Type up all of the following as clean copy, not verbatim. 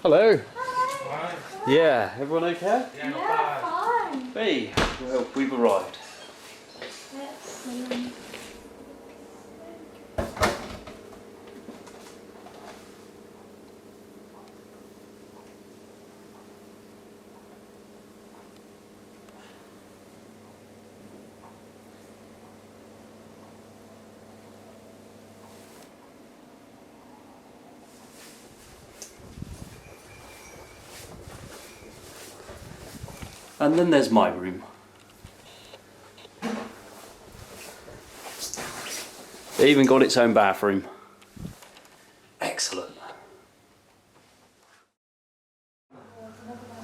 Hello. Hi. Yeah, everyone okay? Yeah, not bad. Fine. Hey, well, we've arrived. Excellent. And then there's my room. It even got its own bathroom. Excellent.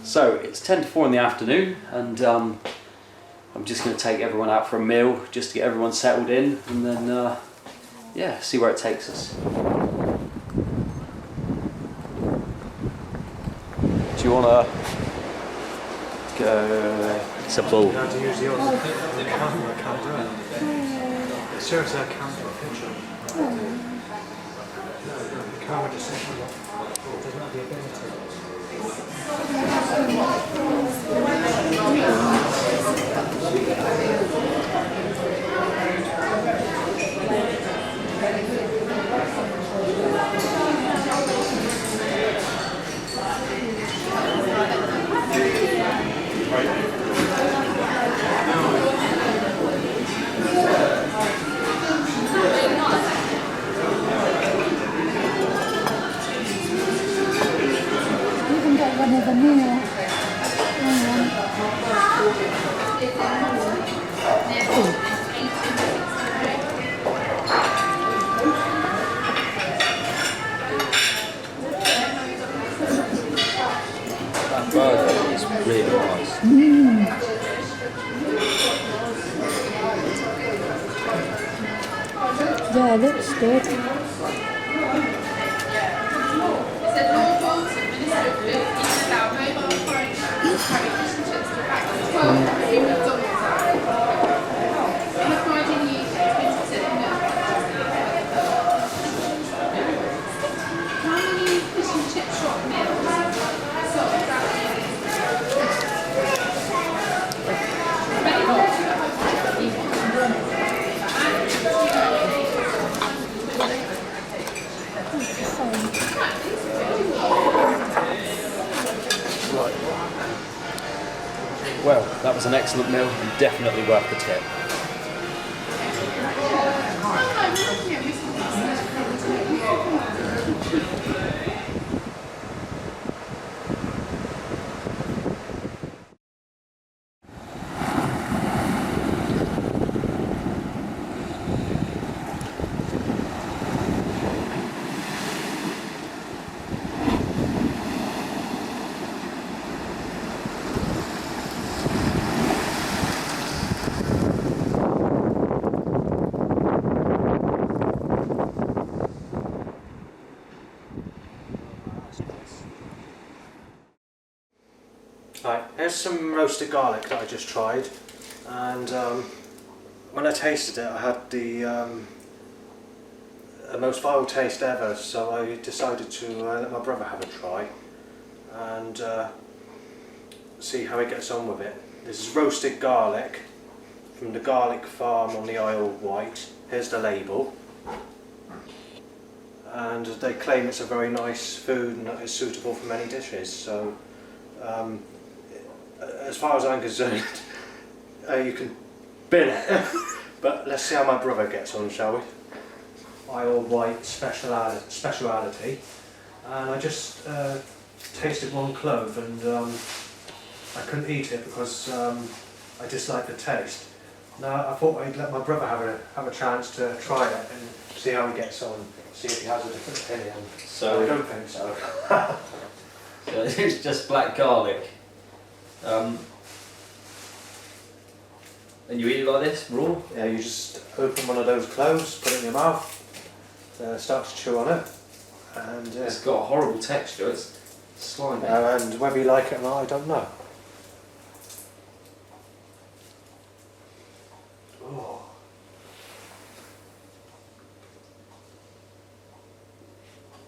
So it's 10 to 4 in the afternoon, and I'm just going to take everyone out for a meal just to get everyone settled in, and then yeah, see where it takes us. Do you want to go? It's a bull. You had to use the camera, I can't do it. Seriously, I can't do a picture. The camera just doesn't have the ability. You can get one of the meal. That burger is really nice. Yeah, it looks good. Well, that was an excellent meal and definitely worth the tip. Right, here's some roasted garlic that I just tried, and when I tasted it I had the most vile taste ever, so I decided to let my brother have a try and see how he gets on with it. This is roasted garlic from the garlic farm on the Isle of Wight. Here's the label, and they claim it's a very nice food and that it's suitable for many dishes, so as far as I'm concerned, you can bin it. But let's see how my brother gets on, shall we? Isle of Wight speciality. And I just tasted one clove, and I couldn't eat it because I disliked the taste. Now I thought I'd let my brother have a chance to try it and see how he gets on, see if he has a different opinion. So I don't think so. So it's just black garlic. And you eat it like this, raw? Yeah, you just open one of those cloves, put it in your mouth, start to chew on it, and It's got a horrible texture, it's slimy. and whether you like it or not, I don't know. Oh.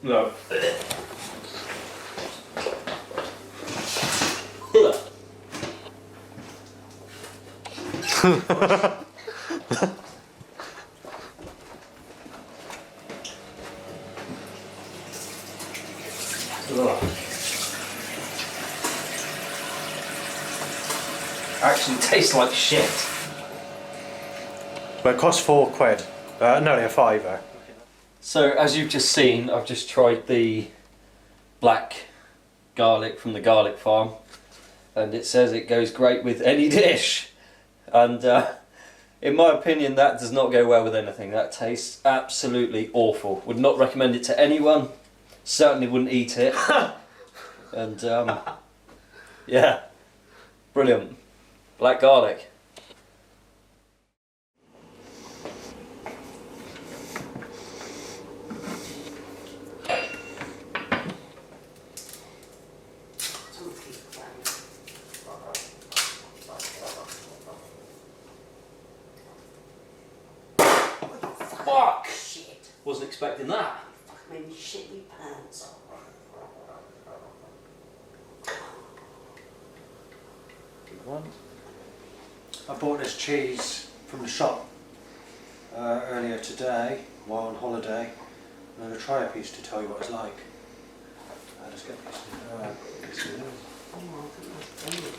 No. Actually tastes like shit. Well, it costs £4. No, a fiver. So as you've just seen, I've just tried the black garlic from the garlic farm, and it says it goes great with any dish. And in my opinion, that does not go well with anything. That tastes absolutely awful. Would not recommend it to anyone. Certainly wouldn't eat it. And yeah, brilliant. Black garlic. Fuck! Shit. Wasn't expecting that. Fuck, made me shit me pants. I bought this cheese from the shop earlier today while on holiday. I'm going to try a piece to tell you what it's like. Let's get this. Oh, I think that's brilliant.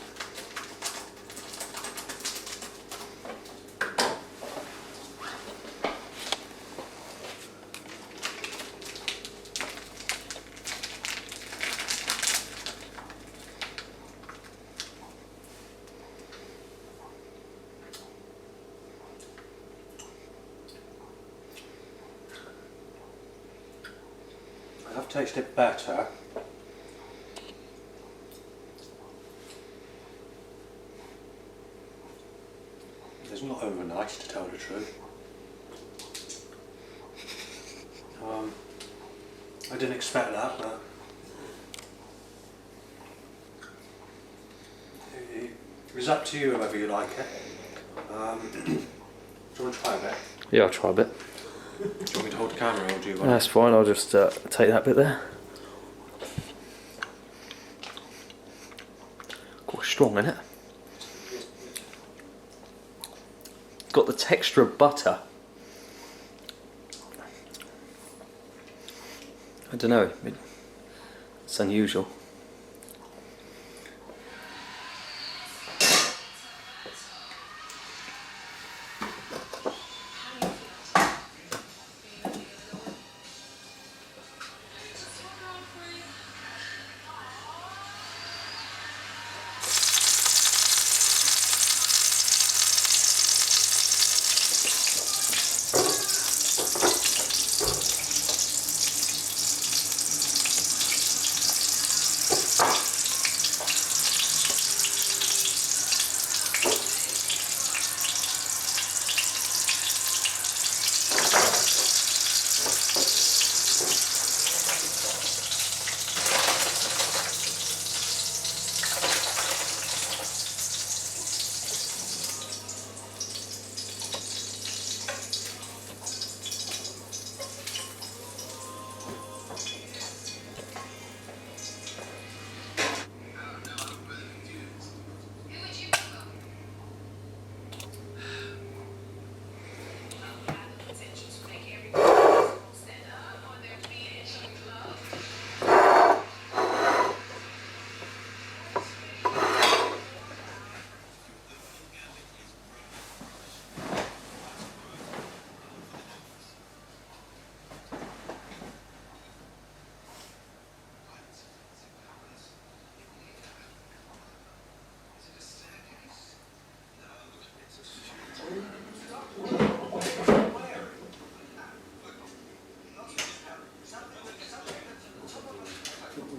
I've tasted better. It's not over nice, to tell the truth. I didn't expect that, but it's up to you whether you like it. Do you want to try a bit? Yeah, I'll try a bit. Do you want me to hold the camera or do you want That's fine, I'll just take that bit there. Quite strong, isn't it? Got the texture of butter. I don't know, it's unusual.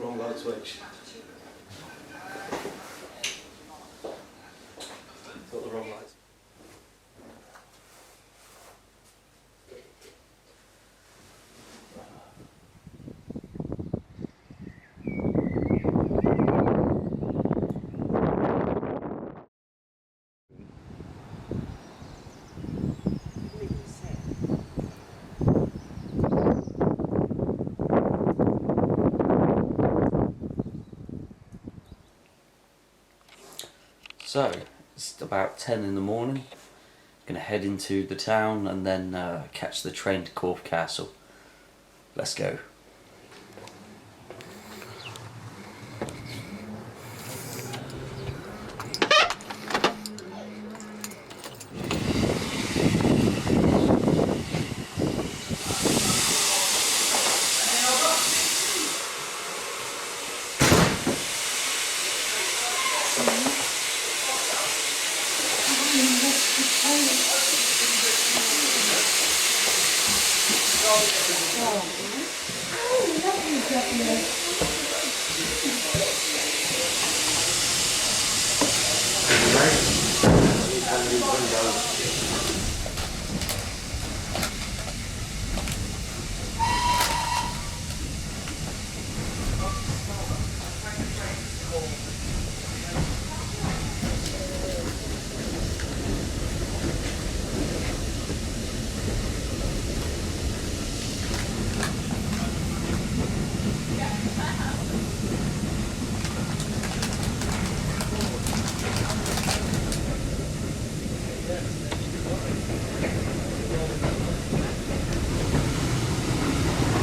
wrong light switch? Got the wrong light. So, it's about 10 in the morning. Gonna head into the town and then catch the train to Corfe Castle. Let's go.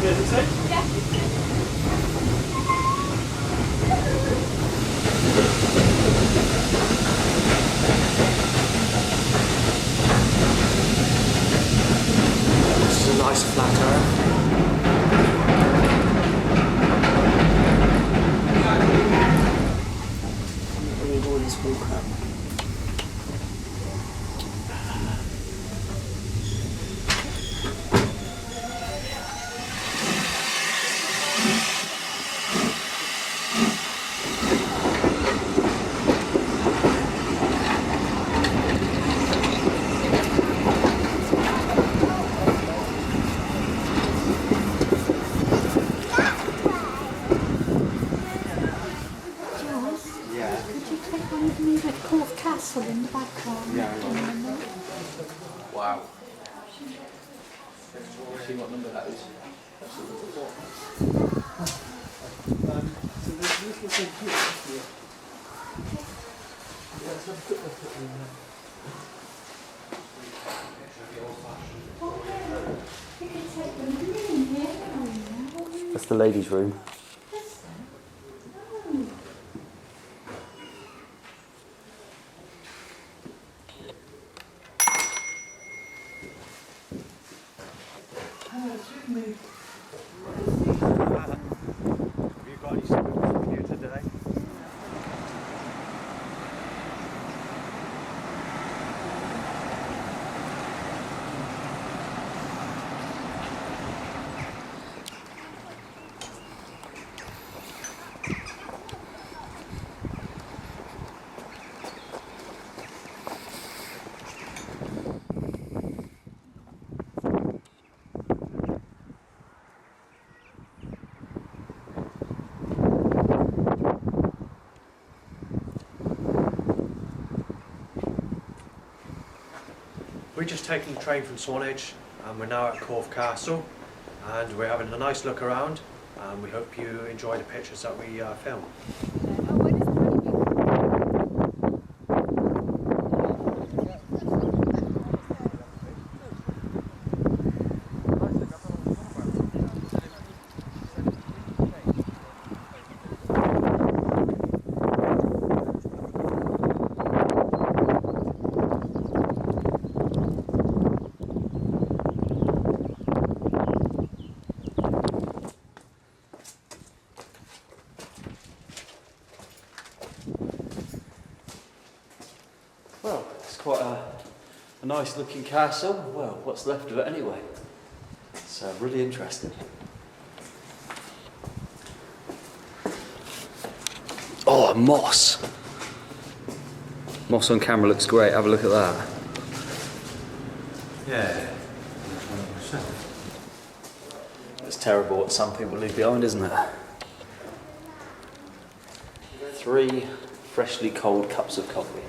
This is a nice flat earth. We need all this walk up. Yeah. Could you take one of me at Corfe Castle in the background? Yeah, I will. Wow. See what number that is. You could take them in here. Oh, That's the ladies' room. Have you got any spoons with you today? We're just taking the train from Swanage and we're now at Corfe Castle and we're having a nice look around and we hope you enjoy the pictures that we film. Well, it's quite a nice looking castle. Well, what's left of it anyway. It's really interesting. Oh, moss. Moss on camera looks great. Have a look at that. Yeah. It's terrible what some people leave behind, isn't it? 3 freshly cold cups of coffee.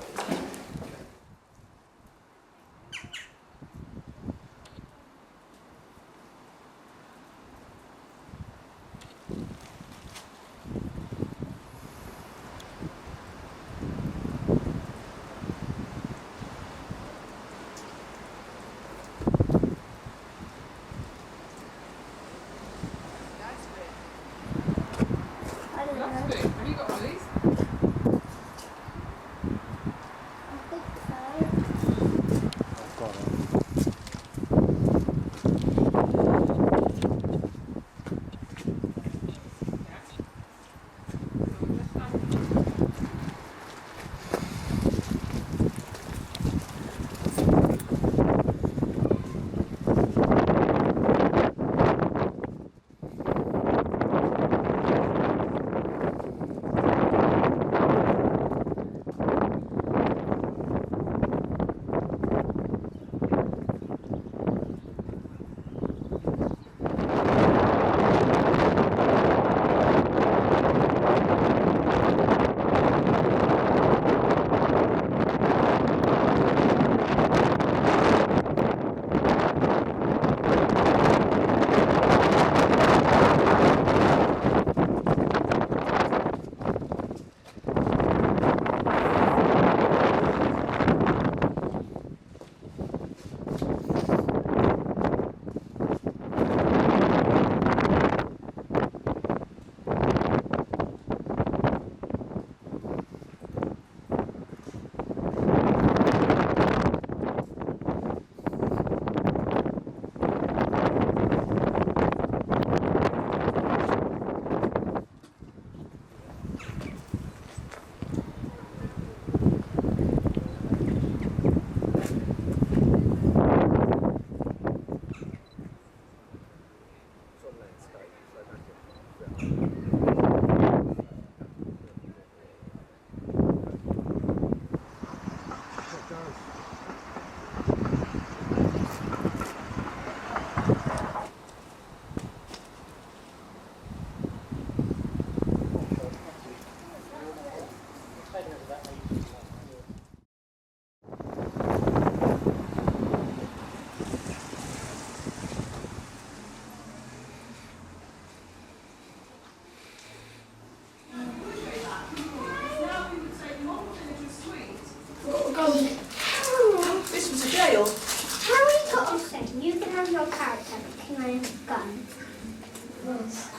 your character picking a gun was